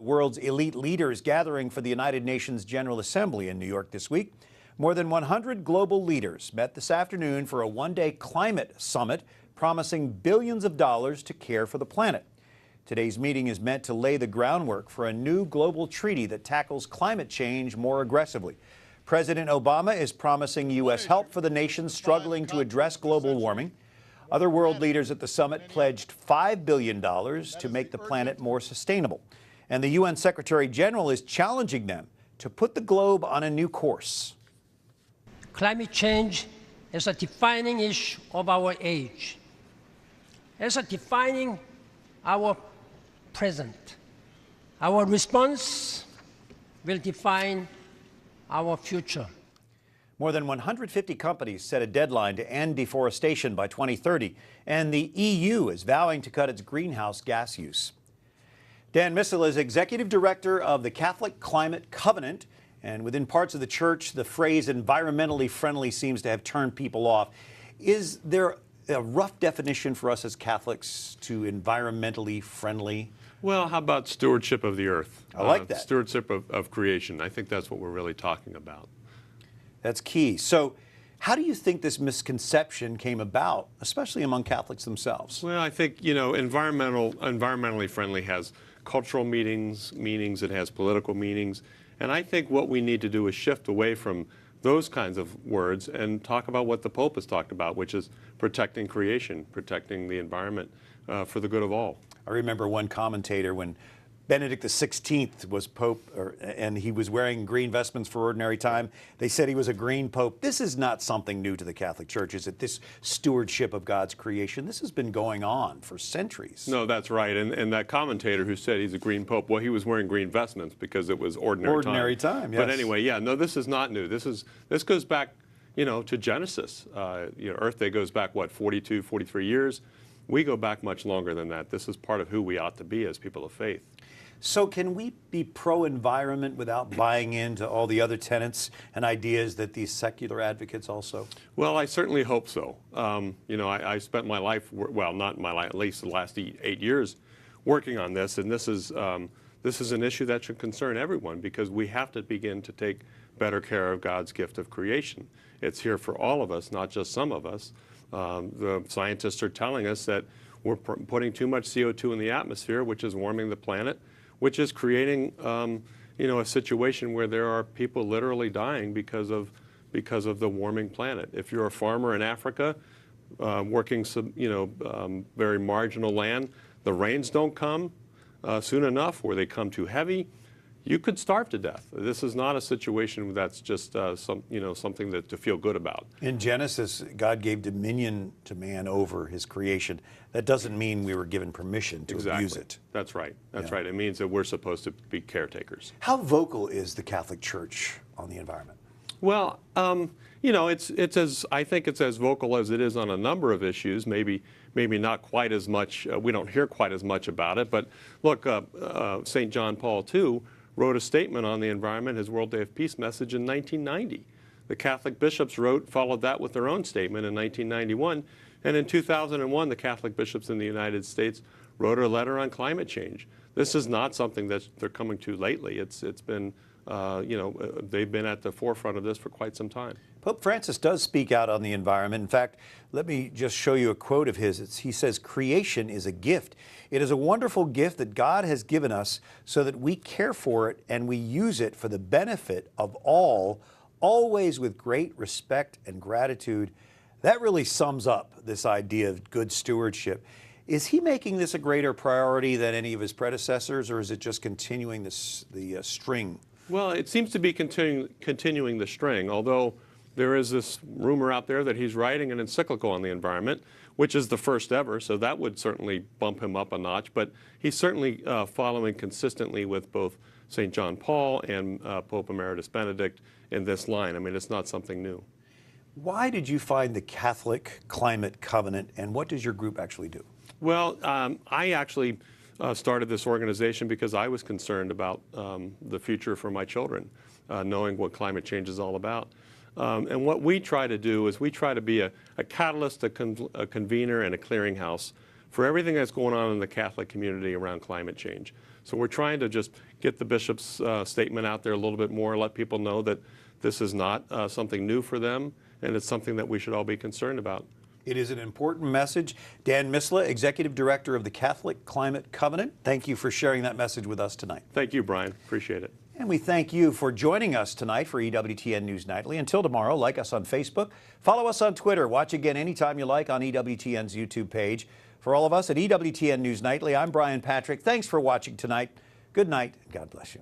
world's elite leaders gathering for the United Nations General Assembly in New York this week. More than 100 global leaders met this afternoon for a one-day climate summit promising billions of dollars to care for the planet. Today's meeting is meant to lay the groundwork for a new global treaty that tackles climate change more aggressively. President Obama is promising U.S. help for the nations struggling to address global warming. Other world leaders at the summit pledged $5 billion to make the planet more sustainable. And the UN Secretary General is challenging them to put the globe on a new course. Climate change is a defining issue of our age. It's a defining our present. Our response will define our future. More than 150 companies set a deadline to end deforestation by 2030, and the EU is vowing to cut its greenhouse gas use. Dan Misleh is Executive Director of the Catholic Climate Covenant, and within parts of the church, the phrase environmentally friendly seems to have turned people off. Is there a rough definition for us as Catholics to environmentally friendly? Well, how about stewardship of the earth? I like that. Stewardship of creation. I think that's what we're really talking about. That's key. So how do you think this misconception came about, especially among Catholics themselves? Well, I think, environmentally friendly has cultural meanings, it has political meanings. And I think what we need to do is shift away from those kinds of words and talk about what the Pope has talked about, which is protecting creation, protecting the environment for the good of all. I remember one commentator when Benedict XVI was Pope, and he was wearing green vestments for ordinary time. They said he was a green Pope. This is not something new to the Catholic Church, is it? This stewardship of God's creation, this has been going on for centuries. No, that's right. And that commentator who said he's a green Pope, well, he was wearing green vestments because it was ordinary time. Yes. But anyway, yeah, no, this is not new. This goes back, to Genesis. Earth Day goes back, 42, 43 years. We go back much longer than that. This is part of who we ought to be as people of faith. So can we be pro-environment without buying into all the other tenets and ideas that these secular advocates also? Well, I certainly hope so. I spent my life, well, not my life, at least the last 8 years, working on this, and this is an issue that should concern everyone because we have to begin to take better care of God's gift of creation. It's here for all of us, not just some of us. The scientists are telling us that we're putting too much CO2 in the atmosphere, which is warming the planet, which is creating, a situation where there are people literally dying because of the warming planet. If you're a farmer in Africa, working some, very marginal land, the rains don't come soon enough, or they come too heavy, you could starve to death. This is not a situation that's just something to feel good about. In Genesis, God gave dominion to man over his creation. That doesn't mean we were given permission to abuse it. That's right. That's right. It means that we're supposed to be caretakers. How vocal is the Catholic Church on the environment? Well, I think it's as vocal as it is on a number of issues. Maybe not quite as much. We don't hear quite as much about it. But look, St. John Paul II wrote a statement on the environment, his World Day of Peace message in 1990. The Catholic bishops followed that with their own statement in 1991. And in 2001, the Catholic bishops in the United States wrote a letter on climate change. This is not something that they're coming to lately. It's been, they've been at the forefront of this for quite some time. Pope Francis does speak out on the environment. In fact, let me just show you a quote of his. He says, "Creation is a gift. It is a wonderful gift that God has given us so that we care for it and we use it for the benefit of all, always with great respect and gratitude." That really sums up this idea of good stewardship. Is he making this a greater priority than any of his predecessors, or is it just continuing the string? Well, it seems to be continuing the string, although there is this rumor out there that he's writing an encyclical on the environment, which is the first ever, so that would certainly bump him up a notch. But he's certainly following consistently with both St. John Paul and Pope Emeritus Benedict in this line. I mean, it's not something new. Why did you find the Catholic Climate Covenant, and what does your group actually do? Well, I actually started this organization because I was concerned about the future for my children, knowing what climate change is all about. And what we try to do is we try to be a catalyst, a convener, and a clearinghouse for everything that's going on in the Catholic community around climate change. So we're trying to just get the bishop's statement out there a little bit more, let people know that this is not something new for them, and it's something that we should all be concerned about. It is an important message. Dan Misleh, Executive Director of the Catholic Climate Covenant, thank you for sharing that message with us tonight. Thank you, Brian. Appreciate it. And we thank you for joining us tonight for EWTN News Nightly. Until tomorrow, like us on Facebook, follow us on Twitter, watch again anytime you like on EWTN's YouTube page. For all of us at EWTN News Nightly, I'm Brian Patrick. Thanks for watching tonight. Good night, and God bless you.